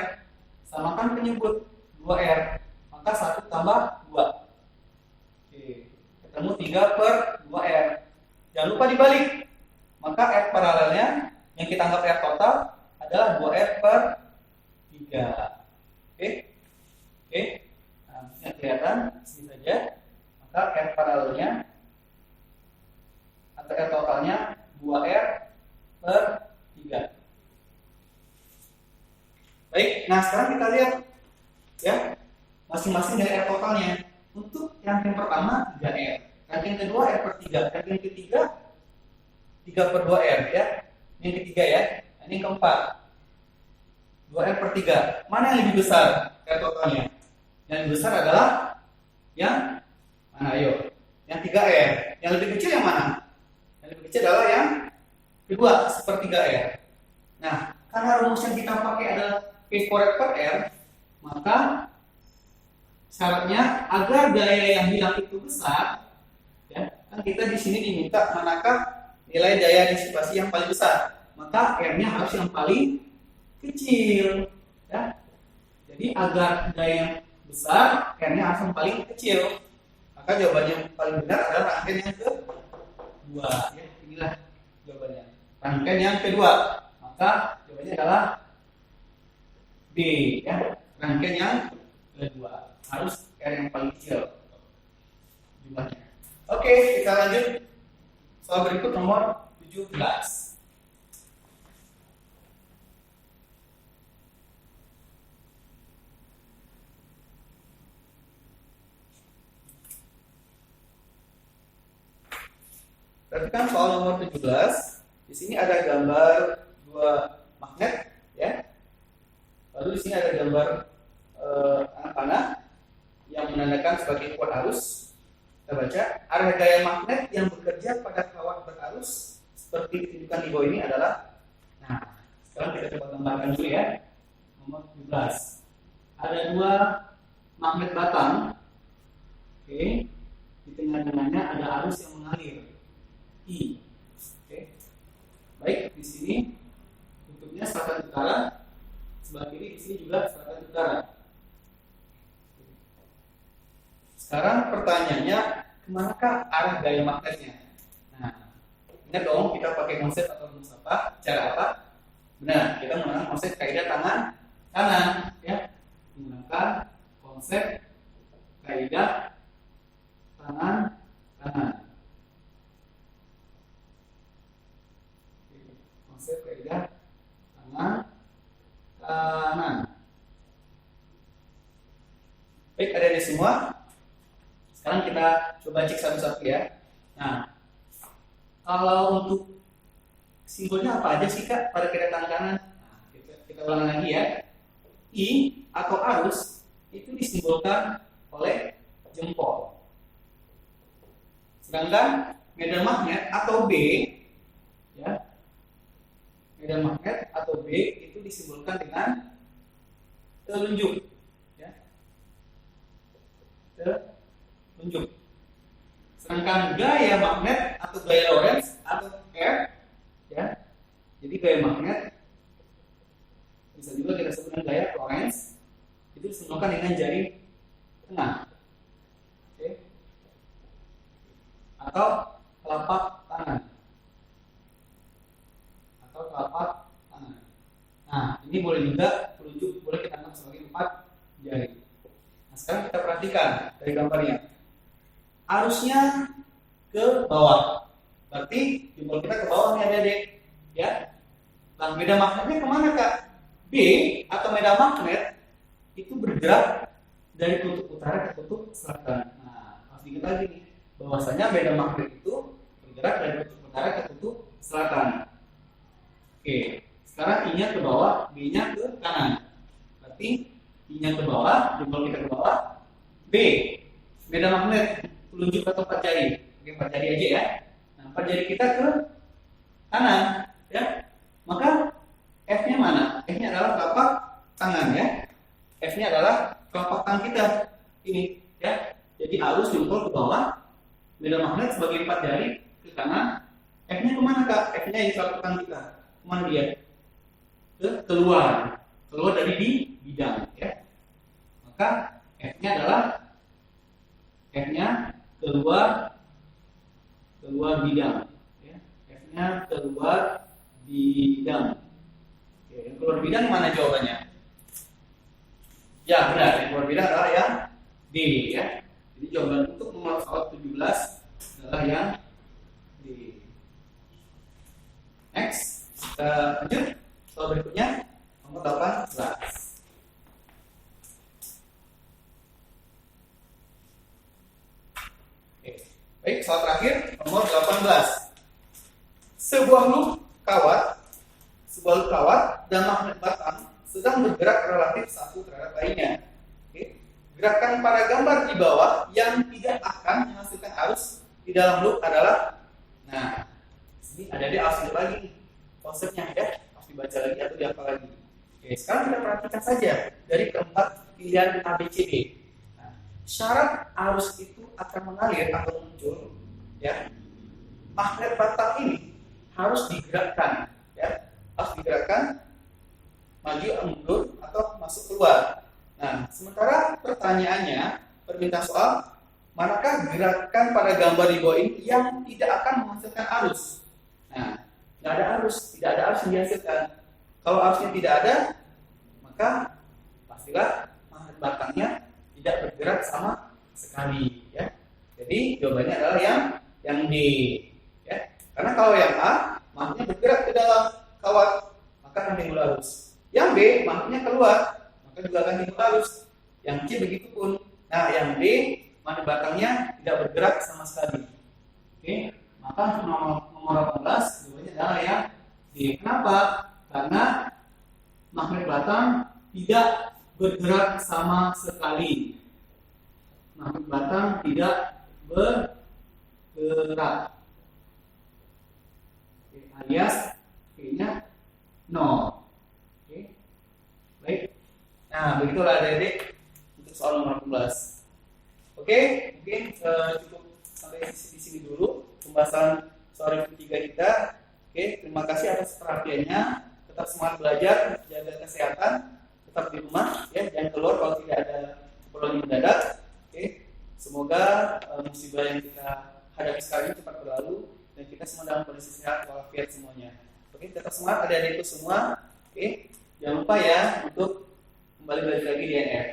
samakan penyebut 2R, maka 1 tambah 2. Ketemu 3 per 2R. Jangan lupa dibalik, maka R paralelnya yang kita anggap R total adalah 2R per 3. Nah, bisa kelihatan sini saja. Maka R paralelnya atau R totalnya 2R per 3. Baik, nah sekarang kita lihat ya masing-masing dari R totalnya. Untuk rangkaian pertama 3R, rangkaian kedua R per 3, rangkaian ketiga 3 per 2R ya. Yang ketiga ya, ini yang keempat 2R per 3. Mana yang lebih besar R totalnya? Yang lebih besar adalah yang mana ayo? Yang 3R. Yang lebih kecil yang mana? Yang lebih kecil adalah yang kedua, seper 3R. Nah, karena rumus yang kita pakai adalah P kuadrat per R, maka syaratnya agar daya yang hilang itu besar, ya, kan kita di sini diminta manakah nilai daya disipasi yang paling besar, maka R-nya harus yang paling kecil, ya. Jadi agar daya yang besar, R-nya harus yang paling kecil. Maka jawabannya yang paling benar adalah rangkaian yang kedua, ya. Inilah jawabannya. Rangkaian yang kedua, maka jawabannya adalah B, ya. Rangkaian yang kedua. Harus R yang paling kecil jumlahnya. Oke, kita lanjut soal berikut nomor 17. Perhatikan soal nomor 17. Di sini ada gambar 2 magnet ya. Lalu di sini ada gambar anak panah yang menandakan sebagai kuat arus. Kita baca, arah gaya magnet yang bekerja pada kawat berarus seperti ditunjukkan di bawah ini adalah. Nah, sekarang kita coba gambarkan dulu ya. Nomor 17. Ada 2 magnet batang, oke, di tengah-tengahnya ada arus yang mengalir, I. Oke. Baik, di sini bentuknya selatan utara, sebelah kiri di sini juga selatan utara. Sekarang pertanyaannya, kemanakah arah gaya magnetnya? Nah, ingat dong kita pakai konsep atau rumus apa? Cara apa? Benar, kita menggunakan konsep kaidah tangan kanan, ya. Menggunakan konsep kaidah tangan kanan. Konsep kaidah tangan kanan. Baik, ada di semua. Sekarang kita coba cek satu-satu ya. Nah, kalau untuk simbolnya apa aja sih Kak pada kaidah tangan kanan? Nah, kita ulang lagi ya. I atau arus itu disimbolkan oleh jempol. Sedangkan medan magnet atau B, ya, medan magnet atau B itu disimbolkan dengan telunjuk, ya, telunjuk. Sedangkan gaya magnet atau gaya Lorentz atau R, ya, jadi gaya magnet bisa juga kita sebut dengan gaya Lorentz, itu disimbolkan dengan jari tengah, oke, atau telapak tangan, Nah, ini boleh juga telunjuk, boleh kita anggap sebagai 4 jari. Nah, sekarang kita perhatikan dari gambarnya, arusnya ke bawah, berarti jempol kita ke bawah nih adik-adik, ya. Nah, medan magnetnya kemana Kak? B atau medan magnet itu bergerak dari kutub utara ke kutub selatan. Nah, harus diingat lagi nih, bahwasanya medan magnet itu bergerak dari kutub utara ke kutub selatan. Oke, sekarang I-nya ke bawah, B-nya ke kanan. Berarti I-nya ke bawah, jempol kita ke bawah. B, medan magnet telunjuk atau 4 jari. Oke, 4 jari aja ya. Nah, 4 jari kita ke kanan, ya. Maka F-nya mana? F-nya adalah telapak tangan, ya. F-nya adalah telapak tangan kita. Ini, ya. Jadi arus jempol ke bawah, medan magnet sebagai 4 jari ke kanan. F-nya kemana Kak? F-nya di telapak tangan kita. Kemana dia? Ke keluar dari di bidang, ya. Maka F-nya adalah keluar bidang, ya. F-nya keluar bidang. Oke, yang keluar bidang mana jawabannya? Ya benar, yang keluar bidang adalah yang D, ya. Jadi jawaban untuk nomor soal 17 adalah yang D. Next, kita lanjut soal berikutnya, nomor 18. Baik, soal terakhir nomor 18. Sebuah loop kawat dan magnet batang sedang bergerak relatif satu terhadap lainnya. Oke. Gerakan pada gambar di bawah yang tidak akan menghasilkan arus di dalam loop adalah, nah, sini ada di harus lagi konsepnya, ya, harus dibaca lagi atau dihafal lagi. Oke, sekarang kita perhatikan saja dari keempat pilihan ABCD. Syarat arus itu akan mengalir atau muncul, ya. Magnet batang ini harus digerakkan, ya, harus digerakkan maju mundur atau masuk keluar. Nah, sementara pertanyaannya, permintaan soal, manakah gerakan pada gambar di bawah ini yang tidak akan menghasilkan arus? Nah, tidak ada arus yang dihasilkan. Kalau arusnya tidak ada, maka pastilah magnet batangnya tidak bergerak sama sekali, ya. Jadi jawabannya adalah yang D, ya. Karena kalau yang A, magnetnya bergerak ke dalam kawat, maka akan timbul arus. Yang B, magnetnya keluar, maka juga akan timbul arus. Yang C begitu pun. Nah, yang D, magnet batangnya tidak bergerak sama sekali. Oke, maka nomor 18 jawabannya adalah yang D. Kenapa? Karena magnet batang tidak bergerak sama sekali. Magnet batang tidak bergerak. Oke, alias P-nya 0. Oke. Baik. Nah, begitulah adik-adik untuk soal nomor 18. Oke, mungkin cukup sampai di sini dulu pembahasan soal review 3 kita. Oke, terima kasih atas perhatiannya. Tetap semangat belajar, jaga kesehatan, tetap di rumah, ya, jangan keluar kalau tidak ada keperluan yang mendadak. Oke, semoga musibah yang kita hadapi sekarang ini cepat berlalu dan kita semua dalam kondisi sehat walafiat semuanya. Oke, tetap semangat adik-adikku semua. Oke, jangan lupa ya untuk kembali belajar lagi di NF.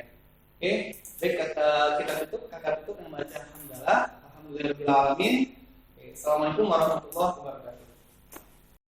Oke, baik, kita tutup, kakak tutup dengan membaca alhamdulillah, alhamdulillahirabbil alamin. Assalamualaikum warahmatullahi wabarakatuh.